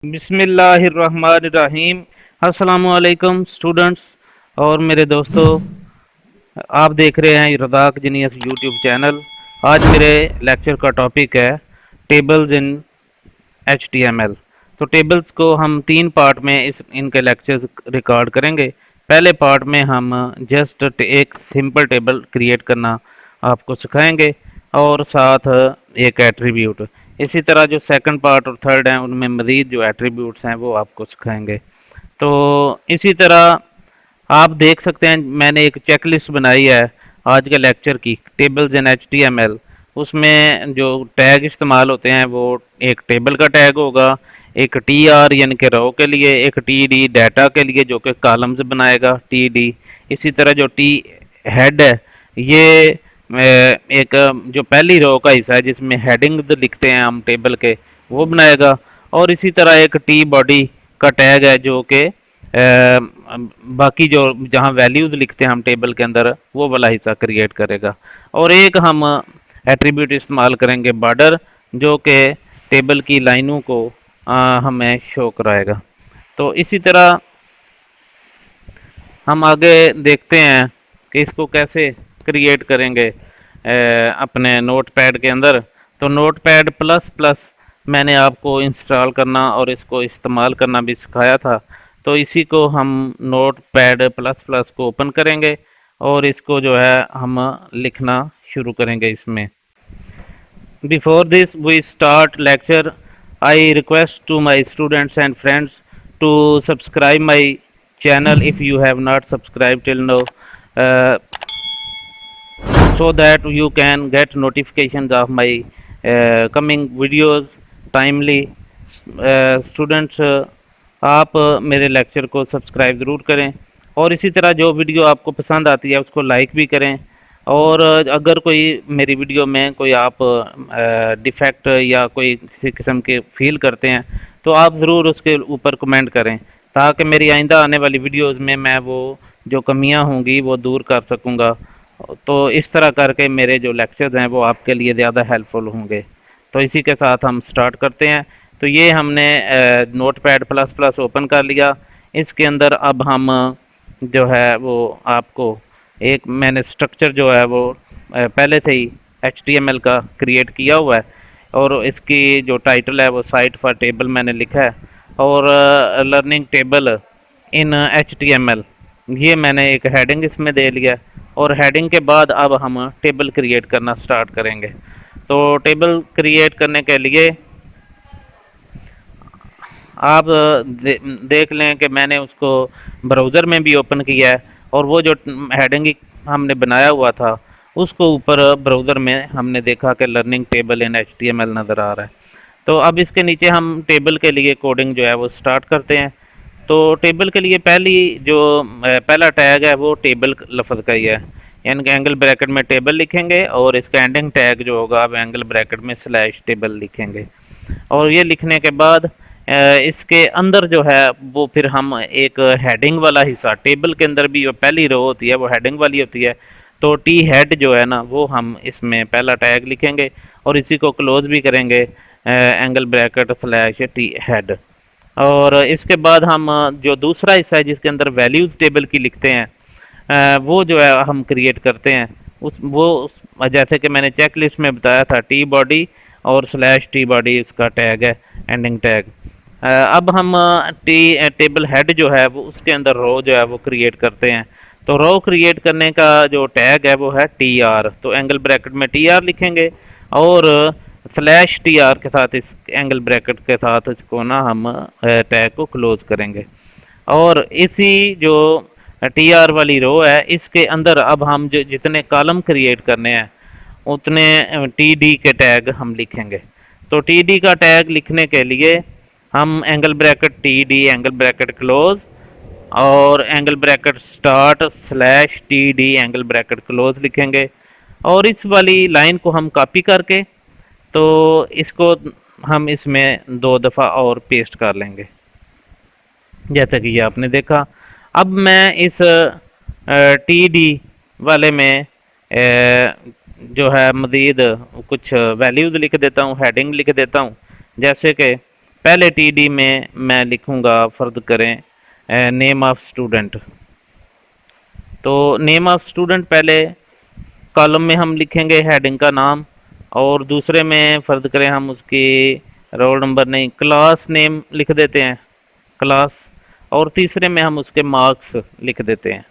बिस्मिल्लाहिर्रहमानिर्रहीम। अस्सलामुअलैकुम स्टूडेंट्स और मेरे दोस्तों, आप देख रहे हैं रज़ाक जीनियस यूट्यूब चैनल। आज मेरे लेक्चर का टॉपिक है टेबल्स इन HTML। तो टेबल्स को हम तीन पार्ट में इनके लेक्चर्स रिकॉर्ड करेंगे। पहले पार्ट में हम जस्ट एक सिंपल टेबल क्रिएट करना आपको सिखाएंगे और साथ एक एट्रीब्यूट। इसी तरह जो सेकंड पार्ट और थर्ड है उनमें मज़ीद जो एट्रीब्यूट्स हैं वो आपको सिखाएंगे। तो इसी तरह आप देख सकते हैं मैंने एक चेकलिस्ट बनाई है आज के लेक्चर की, टेबल्स इन HTML। उसमें जो टैग इस्तेमाल होते हैं वो एक टेबल का टैग होगा, एक TR यानी कि रो के लिए, एक TD डाटा के लिए जो कि कॉलम्स बनाएगा TD। इसी तरह जो T हेड है ये एक जो पहली रो का हिस्सा है जिसमें हेडिंग लिखते हैं हम टेबल के, वो बनाएगा। और इसी तरह एक T बॉडी का टैग है जो कि बाकी जो जहाँ वैल्यूज लिखते हैं हम टेबल के अंदर वो वाला हिस्सा क्रिएट करेगा। और एक हम एट्रीब्यूट इस्तेमाल करेंगे बॉर्डर, जो कि टेबल की लाइनों को हमें शो कराएगा। तो इसी तरह हम आगे देखते हैं कि इसको कैसे क्रिएट करेंगे अपने नोटपैड के अंदर। तो नोटपैड प्लस प्लस मैंने आपको इंस्टॉल करना और इसको इस्तेमाल करना भी सिखाया था। तो इसी को हम नोटपैड प्लस प्लस को ओपन करेंगे और इसको जो है हम लिखना शुरू करेंगे इसमें। Before this we start lecture, I request to my students and friends to subscribe my channel if you have not subscribed till now, uh, so that you can get notifications of my coming videos timely. Students आप मेरे lecture को subscribe ज़रूर करें और इसी तरह जो video आपको पसंद आती है उसको लाइक भी करें। और अगर कोई मेरी वीडियो में कोई आप डिफेक्ट या कोई किसी किस्म के फील करते हैं तो आप ज़रूर उसके ऊपर कमेंट करें, ताकि मेरी आइंदा आने वाली वीडियोस में मैं वो जो कमियां होंगी वो दूर कर सकूंगा। तो इस तरह करके मेरे जो लेक्चर्स हैं वो आपके लिए ज़्यादा हेल्पफुल होंगे। तो इसी के साथ हम स्टार्ट करते हैं। तो ये हमने नोटपैड प्लस प्लस ओपन कर लिया। इसके अंदर अब हम जो है वो आपको एक मैंने स्ट्रक्चर जो है वो पहले से ही HTML का क्रिएट किया हुआ है और इसकी जो टाइटल है वो साइट फॉर टेबल मैंने लिखा है और लर्निंग टेबल इन HTML ये मैंने एक हेडिंग इसमें दे लिया और हेडिंग के बाद अब हम टेबल क्रिएट करना स्टार्ट करेंगे। तो टेबल क्रिएट करने के लिए आप देख लें कि मैंने उसको ब्राउज़र में भी ओपन किया है और वो जो हेडिंग हमने बनाया हुआ था उसको ऊपर ब्राउज़र में हमने देखा कि लर्निंग टेबल इन HTML नज़र आ रहा है। तो अब इसके नीचे हम टेबल के लिए कोडिंग जो है वो स्टार्ट करते हैं। तो टेबल के लिए पहला टैग है वो टेबल लफ्ज़ का ही है, यानी कि एंगल ब्रैकेट में टेबल लिखेंगे और इसका एंडिंग टैग जो होगा आप एंगल ब्रैकेट में स्लैश टेबल लिखेंगे। और ये लिखने के बाद इसके अंदर जो है वो फिर हम एक हेडिंग वाला हिस्सा, टेबल के अंदर भी जो पहली रो होती है वो हेडिंग वाली होती है। तो टी हेड जो है ना वो हम इसमें पहला टैग लिखेंगे और इसी को क्लोज भी करेंगे angle bracket slash T head. और इसके बाद हम जो दूसरा हिस्सा है जिसके अंदर वैल्यूज टेबल की लिखते हैं वो जो है हम क्रिएट करते हैं। जैसे कि मैंने चेक लिस्ट में बताया था टी बॉडी और स्लैश टी बॉडी इसका टैग है, एंडिंग टैग। अब हम टेबल हेड जो है वो उसके अंदर रो जो है वो क्रिएट करते हैं। तो रो क्रिएट करने का जो टैग है वो है TR। तो एंगल ब्रैकेट में TR लिखेंगे और स्लैश TR के साथ इस एंगल ब्रैकेट के साथ इसको ना हम टैग को क्लोज करेंगे। और इसी जो TR वाली रो है इसके अंदर अब हम जो जितने कॉलम क्रिएट करने हैं उतने TD के टैग हम लिखेंगे। तो TD का टैग लिखने के लिए हम angle bracket TD angle bracket close और angle bracket start slash TD angle bracket close लिखेंगे। और इस वाली लाइन को हम कॉपी करके तो इसको हम इसमें दो दफ़ा और पेस्ट कर लेंगे, जैसा कि ये आपने देखा। अब मैं इस TD वाले में जो है मज़ीद कुछ वैल्यूज़ लिख देता हूँ, हेडिंग लिख देता हूँ। जैसे कि पहले टीडी में मैं लिखूंगा, फर्ज करें नेम ऑफ स्टूडेंट। तो नेम ऑफ स्टूडेंट पहले कॉलम में हम लिखेंगे हेडिंग का नाम, और दूसरे में फर्ज करें हम उसकी रोल नंबर नहीं, क्लास नेम लिख देते हैं, क्लास। और तीसरे में हम उसके मार्क्स लिख देते हैं।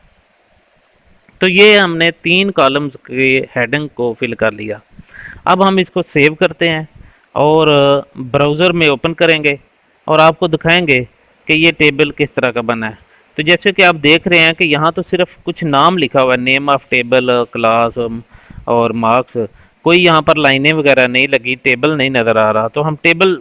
तो ये हमने 3 कॉलम्स के हेडिंग को फिल कर लिया। अब हम इसको सेव करते हैं और ब्राउज़र में ओपन करेंगे और आपको दिखाएंगे कि ये टेबल किस तरह का बना है। तो जैसे कि आप देख रहे हैं कि यहाँ तो सिर्फ कुछ नाम लिखा हुआ है, नेम ऑफ टेबल, क्लास और मार्क्स। कोई यहाँ पर लाइनें वगैरह नहीं लगी, टेबल नहीं नज़र आ रहा। तो हम टेबल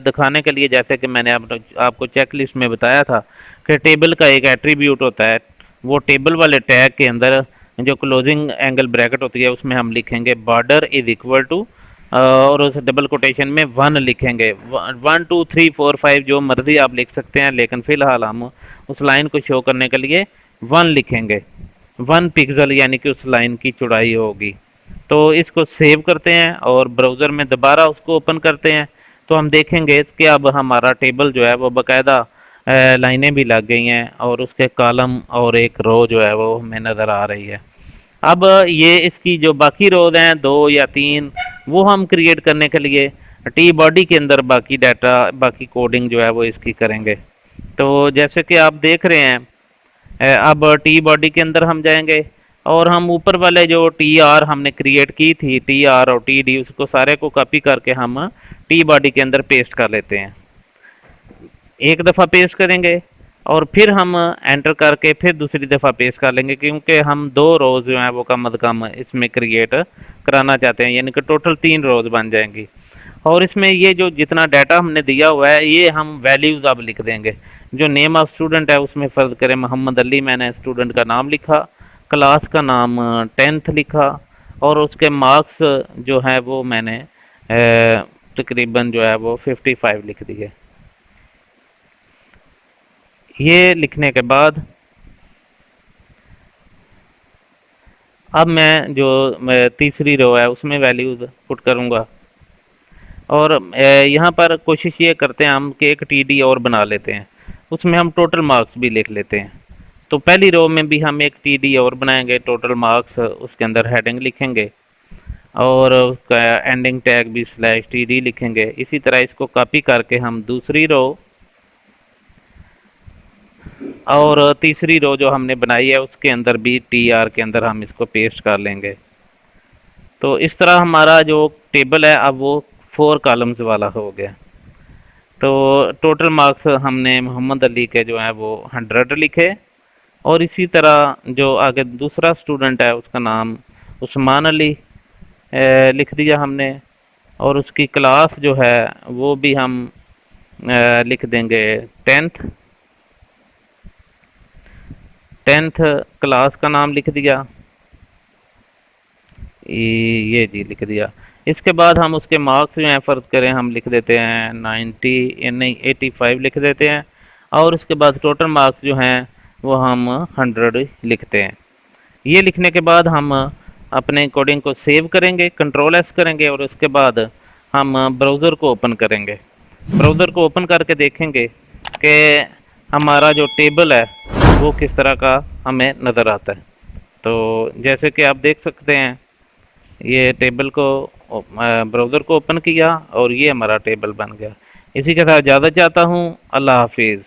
दिखाने के लिए, जैसे कि मैंने आपको चेक लिस्ट में बताया था कि टेबल का एक एट्रीब्यूट होता है, वो टेबल वाले टैग के अंदर जो क्लोजिंग एंगल ब्रैकेट होती है उसमें हम लिखेंगे बॉर्डर इज इक्वल टू, और उस डबल कोटेशन में 1 लिखेंगे। 1 2 3 4 5 जो मर्जी आप लिख सकते हैं, लेकिन फिलहाल हम उस लाइन को शो करने के लिए 1 लिखेंगे। 1 पिक्सल यानी कि उस लाइन की चौड़ाई होगी। तो इसको सेव करते हैं और ब्राउज़र में दोबारा उसको ओपन करते हैं। तो हम देखेंगे कि अब हमारा टेबल जो है वो बाकायदा लाइनें भी लग गई हैं, और उसके कॉलम और एक रो जो है वो हमें नज़र आ रही है। अब ये इसकी जो बाकी रोज हैं 2 या 3, वो हम क्रिएट करने के लिए टी बॉडी के अंदर बाकी डाटा, बाकी कोडिंग जो है वो इसकी करेंगे। तो जैसे कि आप देख रहे हैं, अब टी बॉडी के अंदर हम जाएंगे और हम ऊपर वाले जो टी आर हमने क्रिएट की थी, टी आर और टी डी, उसको सारे को कॉपी करके हम टी बॉडी के अंदर पेस्ट कर लेते हैं। एक दफ़ा पेस्ट करेंगे और फिर हम एंटर करके फिर दूसरी दफ़ा पेस्ट कर लेंगे, क्योंकि हम 2 रोज़ जो हैं वो कम अज़ कम इसमें क्रिएट कराना चाहते हैं, यानी कि टोटल 3 रोज़ बन जाएंगी। और इसमें ये जो जितना डाटा हमने दिया हुआ है ये हम वैल्यूज़ अब लिख देंगे। जो नेम ऑफ स्टूडेंट है उसमें फ़र्ज़ करें मोहम्मद अली, मैंने स्टूडेंट का नाम लिखा, क्लास का नाम 10th लिखा, और उसके मार्क्स जो है वो मैंने तकरीबन जो है वो 55 लिख दिए। ये लिखने के बाद अब मैं तीसरी रो है उसमें वैल्यूज़ पुट करूँगा। और यहाँ पर कोशिश ये करते हैं हम कि एक टीडी और बना लेते हैं, उसमें हम टोटल मार्क्स भी लिख लेते हैं। तो पहली रो में भी हम एक टीडी और बनाएंगे, टोटल मार्क्स, उसके अंदर हेडिंग लिखेंगे और उसका एंडिंग टैग भी स्लैश टीडी लिखेंगे। इसी तरह इसको कॉपी करके हम दूसरी रो और तीसरी रो जो हमने बनाई है उसके अंदर भी टी आर के अंदर हम इसको पेस्ट कर लेंगे। तो इस तरह हमारा जो टेबल है अब वो 4 कॉलम्स वाला हो गया। तो टोटल मार्क्स हमने मोहम्मद अली के जो है वो 100 लिखे, और इसी तरह जो आगे दूसरा स्टूडेंट है उसका नाम उस्मान अली लिख दिया हमने, और उसकी क्लास जो है वो भी हम लिख देंगे 10th। 10th क्लास का नाम लिख दिया, ये जी लिख दिया। इसके बाद हम उसके मार्क्स जो हैं फ़र्ज़ करें हम लिख देते हैं 90 नहीं 85 लिख देते हैं, और उसके बाद टोटल मार्क्स जो हैं वो हम 100 लिखते हैं। ये लिखने के बाद हम अपने कोडिंग को सेव करेंगे, कंट्रोल एस करेंगे, और उसके बाद हम ब्राउज़र को ओपन करेंगे। ब्राउज़र को ओपन करके देखेंगे कि हमारा जो टेबल है वो किस तरह का हमें नज़र आता है। तो जैसे कि आप देख सकते हैं, ये टेबल को ब्राउज़र को ओपन किया और ये हमारा टेबल बन गया। इसी के साथ इजाज़त चाहता हूँ। अल्लाह हाफिज़।